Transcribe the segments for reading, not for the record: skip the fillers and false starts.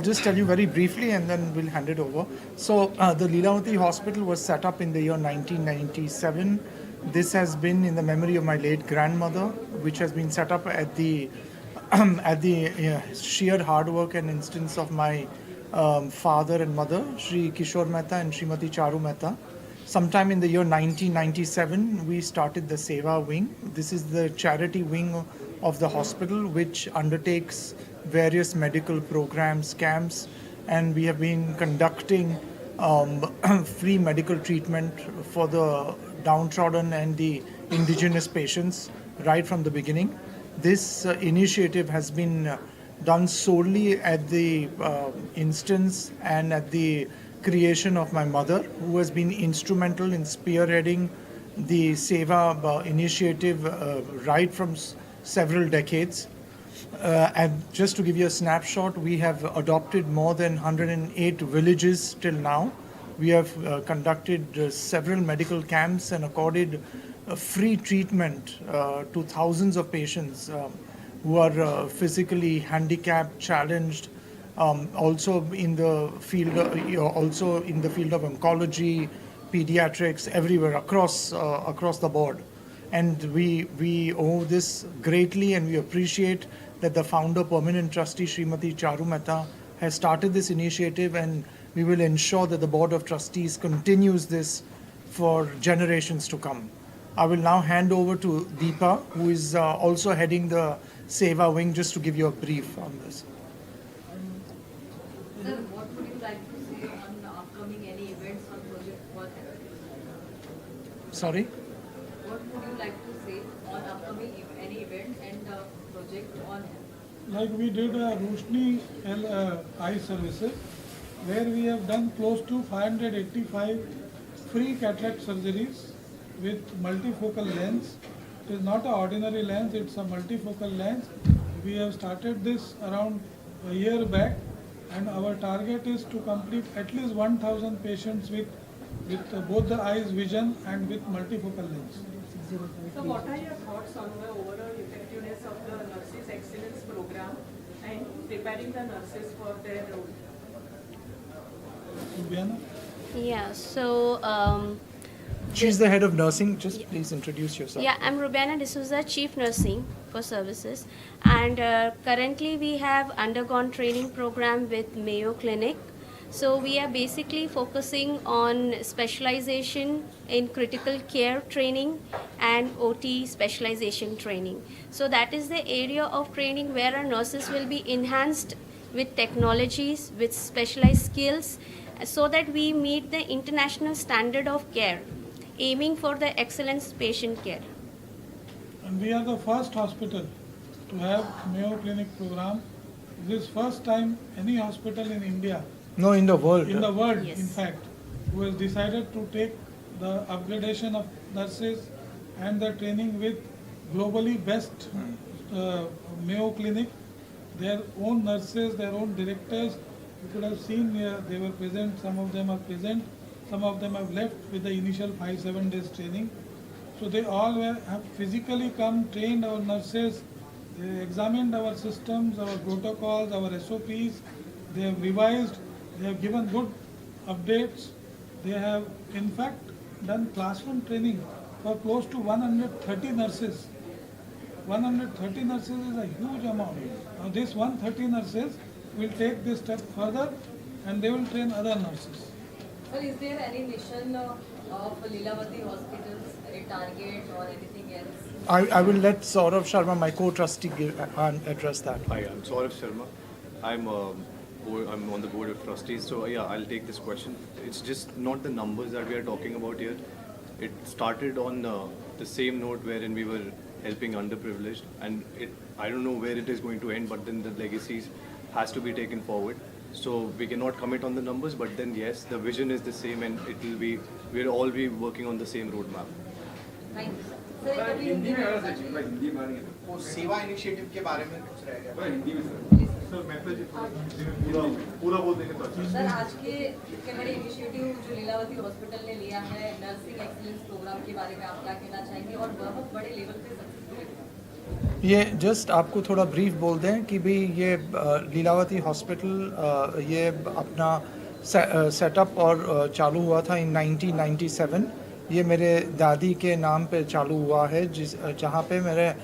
just tell you very briefly and then we'll hand it over. So, the Leelavati Hospital was set up in the year 1997. This has been in the memory of my late grandmother, which has been set up at the sheer hard work and instance of my father and mother, Shri Kishore Mehta and Srimati Charu Mehta. Sometime in the year 1997, we started the Seva wing. This is the charity wing of the hospital, which undertakes various medical programs, camps, and we have been conducting free medical treatment for the downtrodden and the indigenous patients right from the beginning. This initiative has been done solely at the instance and at the creation of my mother, who has been instrumental in spearheading the Seva initiative right from several decades. And just to give you a snapshot, we have adopted more than 108 villages till now. We have conducted several medical camps and accorded free treatment to thousands of patients who are physically handicapped, challenged, also in the field of oncology, pediatrics, everywhere across the board. And we owe this greatly, and we appreciate that the founder, permanent trustee Srimati Charu Mehta, has started this initiative, and we will ensure that the board of trustees continues this for generations to come. I will now hand over to Deepa, who is also heading the Seva wing, just to give you a brief on this. Sir, what would you like to say on upcoming any events on Project Worth? Sorry? What would you like to say on upcoming any event and Project on? Like we did Roshni eye services, where we have done close to 585 free cataract surgeries with multifocal lens. It is not an ordinary lens, it's a multifocal lens. We have started this around a year back, and our target is to complete at least 1,000 patients with both the eyes vision and with multifocal lens. So what are your thoughts on the overall effectiveness of the Nurses Excellence Program and preparing the nurses for their role? Biana? Yeah, so She's the head of nursing. Just please introduce yourself. yeah, I'm Rubiana D'Souza, Chief Nursing for Services, and currently we have undergone training program with Mayo Clinic. So we are basically focusing on specialization in critical care training and OT specialization training. So that is the area of training where our nurses will be enhanced with technologies, with specialized skills, so that we meet the international standard of care, aiming for the excellence patient care. And we are the first hospital to have Mayo Clinic program. This is first time any hospital in India, No, in the world. in the world Yes. in fact, who has decided to take the upgradation of nurses and the training with globally best Mayo Clinic, their own nurses, their own directors. You could have seen they were present, some of them are present, some of them have left with the initial 5-7 days training. So they all have physically come, trained our nurses, they examined our systems, our protocols, our SOPs, they have revised, they have given good updates. They have in fact done classroom training for close to 130 nurses. 130 nurses is a huge amount. Now this 130 nurses will take this step further and they will train other nurses. Sir, is there any mission of Leelavati hospitals, any target or anything else? I will let Saurav Sharma, my co-trustee, address that. Hi, I'm Saurav Sharma. I'm on the board of trustees. So yeah, I'll take this question. It's just not the numbers that we are talking about here. It started on the same note wherein we were helping underprivileged, and I don't know where it is going to end, but then the legacies has to be taken forward. So we cannot commit on the numbers, but then yes, the vision is the same, and we'll all be working on the same roadmap. Thank you, sir. Sir, एक अभी हिंदी में वो सेवा initiative के बारे में कुछ रह गया हिंदी में सर महफिल जी पूरा बोल देंगे तो अच्छा। सर, आज के इतने बड़े इनिशिएटिव जो लीलावती हॉस्पिटल ने लिया है नर्सिंग एक्सीलेंस प्रोग्राम के बारे में आप क्या कहना चाहेंगे और बहुत बड़े लेवल पे सक्सेसफुल है? ये जस्ट आपको थोड़ा ब्रीफ बोल दें कि भी ये लीलावती हॉस्पिटल ये अपना सेटअप और चालू हुआ था इन 1997। ये मेरे दादी के नाम पे चालू हुआ है, जहाँ पे मेरे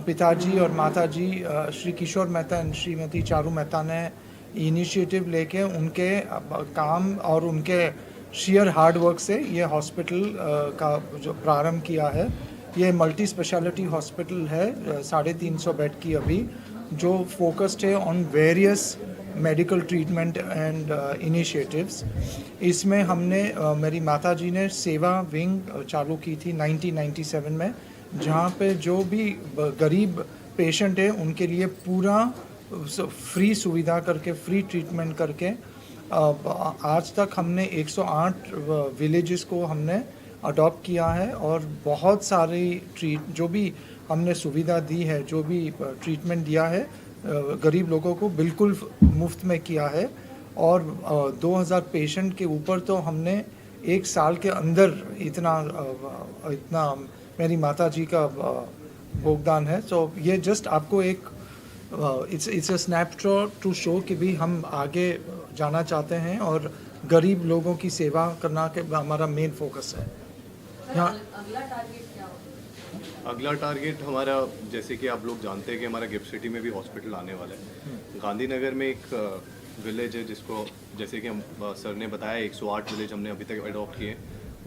पिताजी और माताजी श्री किशोर मेहता एंड श्रीमती चारू मेहता ने इनिशिएटिव लेके उनके काम और उनके शेयर हार्ड वर्क से ये हॉस्पिटल का जो प्रारंभ किया है। ये मल्टी स्पेशलिटी हॉस्पिटल है, 350 बेड की अभी, जो फोकस्ड है on various medical treatment and initiatives. इसमें हमने मेरी माताजी ने सेवा विंग चालू की थी 1997 में, जहाँ पे जो भी गरीब पेशेंट है उनके लिए पूरा फ्री सुविधा करके, फ्री ट्रीटमेंट करके आज तक हमने 108 विलेजेस को हमने अडॉप्ट किया है और बहुत सारी जो भी हमने सुविधा दी है, जो भी ट्रीटमेंट दिया है गरीब लोगों को बिल्कुल मुफ्त में किया है। और 2000 पेशेंट के ऊपर तो हमने एक साल के अंदर इतना मेरी माता जी का योगदान है। सो ये जस्ट आपको एक it's a snapshot to show कि भी हम आगे जाना चाहते हैं और गरीब लोगों की सेवा करना के हमारा मेन फोकस है। अगला टारगेट क्या होगा? अगला टारगेट हमारा, जैसे कि आप लोग जानते हैं कि हमारा गिफ्ट सिटी में भी हॉस्पिटल आने वाला है। गांधीनगर में एक विलेज है जिसको, जैसे कि हम सर ने बताया, 108 विलेज हमने अभी तक अडॉप्ट किए।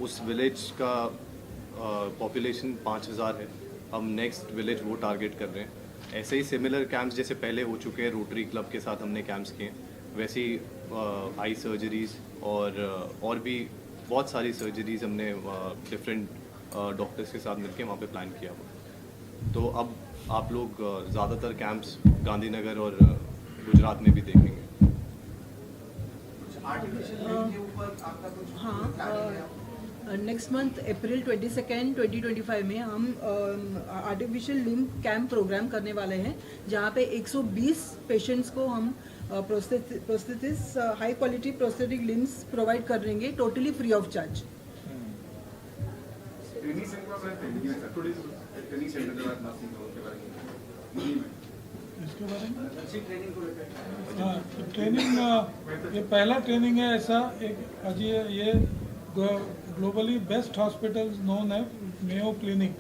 उस विलेज का पॉपुलेशन 5000 है। हम नेक्स्ट विलेज वो टारगेट कर रहे हैं। ऐसे ही सिमिलर कैंप्स जैसे पहले हो चुके हैं, रोटरी क्लब के साथ हमने कैंप्स किए, वैसे ही आई सर्जरीज और भी बहुत सारी सर्जरीज हमने डिफरेंट डॉक्टर्स के साथ मिलकर वहाँ पे प्लान किया हुआ। तो अब आप लोग ज़्यादातर कैंप्स गांधीनगर और गुजरात में भी देखेंगे। हाँ, नेक्स्ट मंथ अप्रैल 22 2025 में हम आर्टिफिशियल लिम्ब कैंप प्रोग्राम करने वाले हैं, जहाँ पे 120 पेशेंट्स को हम prosthetics high quality prosthetic limbs provide कर देंगे, totally free of charge. Training centre में ट्रेनिंग सेंटर के बाद नर्सिंग के बारे में इसके बारे में हाँ, ट्रेनिंग ये पहला ट्रेनिंग है ऐसा एक अजय, ये ग्लोबली बेस्ट हॉस्पिटल्स नोन है मेयो क्लिनिक,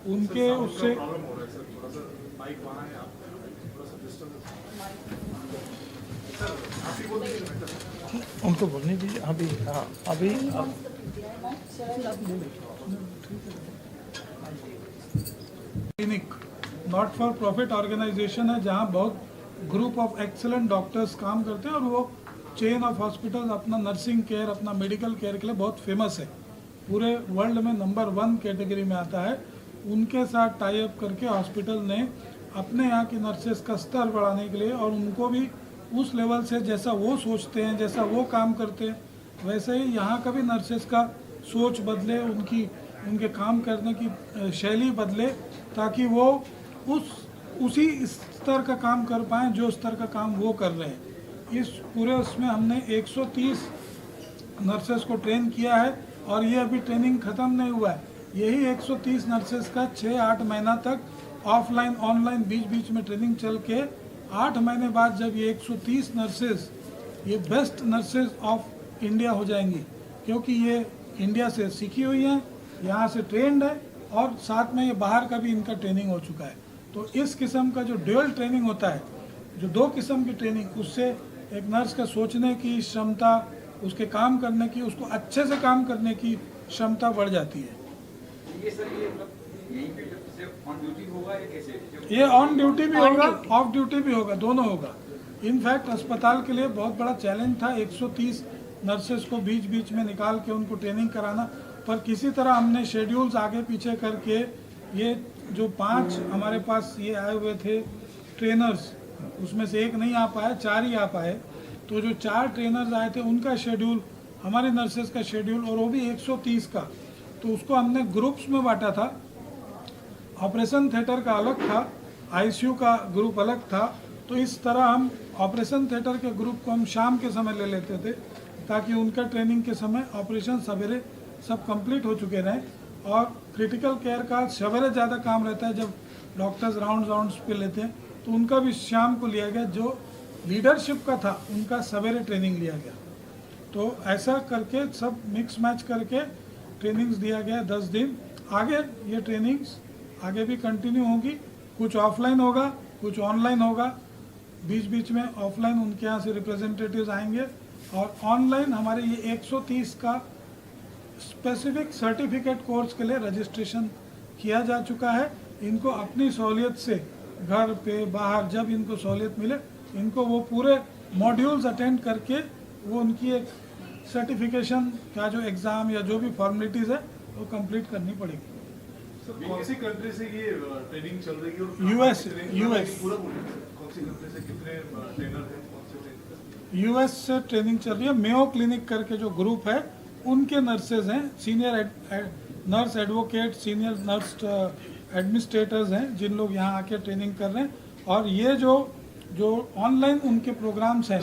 उनके उससे प्रॉब्लम हो रहा है सर, थोड़ा सा माइक वहाँ है, आप थोड़ा सा डिस्टेंस सर, आप ही बोल दीजिए। उनको बोलने दीजिए। अभी clinic not for profit organisation है, जहां बहुत ग्रुप ऑफ एक्सीलेंट डॉक्टर्स काम करते हैं और वो चेन ऑफ हॉस्पिटल अपना नर्सिंग केयर, अपना मेडिकल केयर के लिए बहुत फेमस है, पूरे वर्ल्ड में नंबर 1 कैटेगरी में आता है। उनके साथ टाई अप करके हॉस्पिटल ने अपने यहाँ की नर्सेस का स्तर बढ़ाने के लिए और उनको भी उस लेवल से जैसा वो सोचते हैं, जैसा वो काम करते हैं, वैसे ही यहाँ का भी नर्सेस का सोच बदले, उनके काम करने की शैली बदले, ताकि वो उसी स्तर का काम कर पाएँ जो स्तर का काम वो कर रहे हैं। इस पूरे उसमें हमने 130 नर्सेस को ट्रेन किया है और ये अभी ट्रेनिंग ख़त्म नहीं हुआ है। यही 130 नर्सेस का 6-8 महीना तक ऑफलाइन ऑनलाइन बीच बीच में ट्रेनिंग चल के 8 महीने बाद जब ये 130 नर्सेस ये बेस्ट नर्सेस ऑफ इंडिया हो जाएंगी, क्योंकि ये इंडिया से सीखी हुई हैं, यहाँ से ट्रेंड है और साथ में ये बाहर का भी इनका ट्रेनिंग हो चुका है। तो इस किस्म का जो ड्यूअल ट्रेनिंग होता है, जो 2 किस्म की ट्रेनिंग, उससे एक नर्स का सोचने की क्षमता, उसके काम करने की, उसको अच्छे से काम करने की क्षमता बढ़ जाती है। ये सर ये मतलब यहीं पे सिर्फ ऑन ड्यूटी होगा या कैसे? ये ऑन ड्यूटी भी होगा, ऑफ ड्यूटी भी होगा, दोनों होगा। इनफैक्ट अस्पताल के लिए बहुत बड़ा चैलेंज था 130 नर्सेस को बीच बीच में निकाल के उनको ट्रेनिंग कराना, पर किसी तरह हमने शेड्यूल्स आगे पीछे करके ये जो 5 हमारे पास ये आए हुए थे ट्रेनर्स, उसमें से एक नहीं आ पाया, 4 ही आ पाए। तो जो 4 ट्रेनर्स आए थे उनका शेड्यूल, हमारे नर्सेस का शेड्यूल, और वो भी 130 का, तो उसको हमने ग्रुप्स में बांटा था। ऑपरेशन थिएटर का अलग था, आईसीयू का ग्रुप अलग था। तो इस तरह हम ऑपरेशन थिएटर के ग्रुप को हम शाम के समय ले लेते थे, ताकि उनका ट्रेनिंग के समय ऑपरेशन सवेरे सब कंप्लीट हो चुके रहें। और क्रिटिकल केयर का सवेरे ज़्यादा काम रहता है, जब डॉक्टर्स राउंड्स पे लेते हैं, तो उनका भी शाम को लिया गया। जो लीडरशिप का था उनका सवेरे ट्रेनिंग लिया गया। तो ऐसा करके सब मिक्स मैच करके ट्रेनिंग्स दिया गया 10 दिन। आगे ये ट्रेनिंग्स आगे भी कंटिन्यू होगी, कुछ ऑफलाइन होगा, कुछ ऑनलाइन होगा। बीच बीच में ऑफलाइन उनके यहाँ से रिप्रेजेंटेटिव्स आएंगे, और ऑनलाइन हमारे ये 130 का स्पेसिफिक सर्टिफिकेट कोर्स के लिए रजिस्ट्रेशन किया जा चुका है। इनको अपनी सहूलियत से घर पे बाहर जब इनको सहूलियत मिले, इनको वो पूरे मॉड्यूल्स अटेंड करके वो उनकी एक सर्टिफिकेशन का जो एग्ज़ाम या जो भी फॉर्मेलिटीज़ है वो कंप्लीट करनी पड़ेगी। कौन सी कंट्री से ये ट्रेनिंग चल रही है? और US पूरा कौन सी कंट्री से कितने ट्रेनर हैं? कौन से ट्रेनर? US से ट्रेनिंग चल रही है। मेयो क्लिनिक करके जो ग्रुप है उनके नर्सेज हैं, senior nurse advocate, senior nurse administrators हैं, जिन लोग यहाँ आके ट्रेनिंग कर रहे हैं। और ये जो ऑनलाइन उनके प्रोग्राम्स हैं,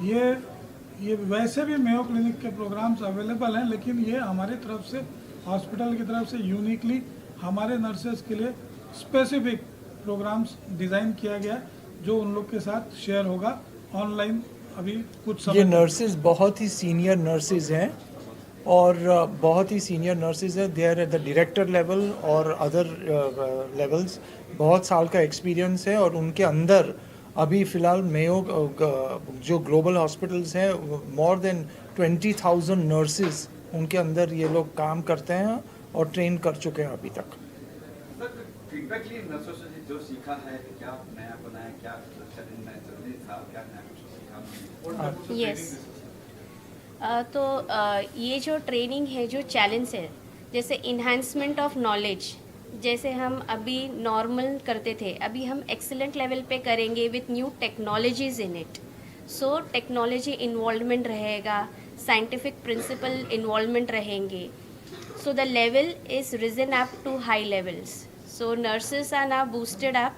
ये वैसे भी मेयो क्लिनिक के प्रोग्राम्स अवेलेबल हैं, लेकिन ये हमारी तरफ से, हॉस्पिटल की तरफ से यूनिकली हमारे नर्सेज के लिए स्पेसिफिक प्रोग्राम्स डिज़ाइन किया गया है, जो उन लोग के साथ शेयर होगा ऑनलाइन अभी कुछ ये समय। नर्सेज बहुत ही सीनियर नर्सेज हैं, और बहुत ही सीनियर नर्सेज है। They are at the director level और अदर लेवल्स। बहुत साल का एक्सपीरियंस है, और उनके अंदर अभी फ़िलहाल मेयो जो ग्लोबल हॉस्पिटल्स हैं, मोर देन 20,000 नर्सेज उनके अंदर ये लोग काम करते हैं और ट्रेन कर चुके हैं अभी तक। सर, फीडबैक लिए नर्सों से जो सीखा है, क्या नया बनाया, क्या जरूरी था, क्या नया कुछ सीखा? यस। तो ये जो ट्रेनिंग है, जो चैलेंज है, जैसे इन्हांसमेंट ऑफ नॉलेज, जैसे हम अभी नॉर्मल करते थे, अभी हम एक्सीलेंट लेवल पे करेंगे with new technologies in it. So technology involvement रहेगा, साइंटिफिक प्रिंसिपल इन्वॉल्वमेंट रहेंगे। So the level is risen up to high levels. So nurses are now boosted up,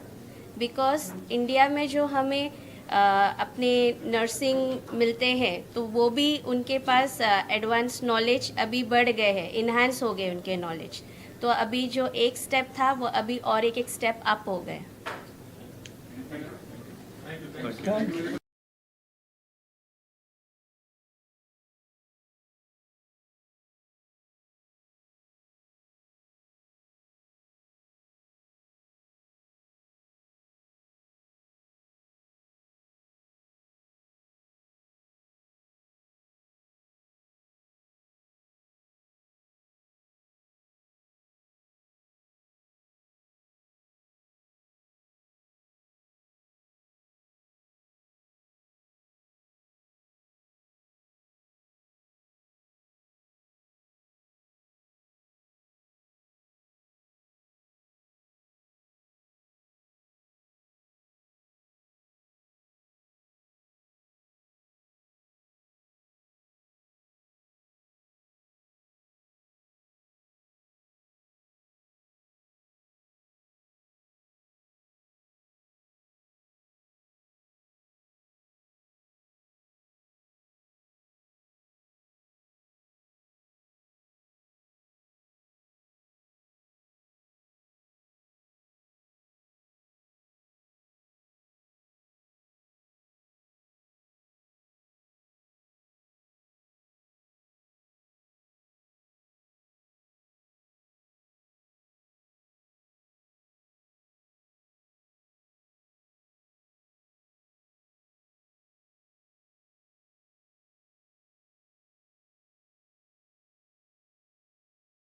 because India में जो हमें अपने नर्सिंग मिलते हैं, तो वो भी उनके पास एडवांस नॉलेज अभी बढ़ गए हैं, इन्हांस हो गए उनके नॉलेज। तो अभी जो एक स्टेप था वो अभी और एक स्टेप अप हो गए। Thank you.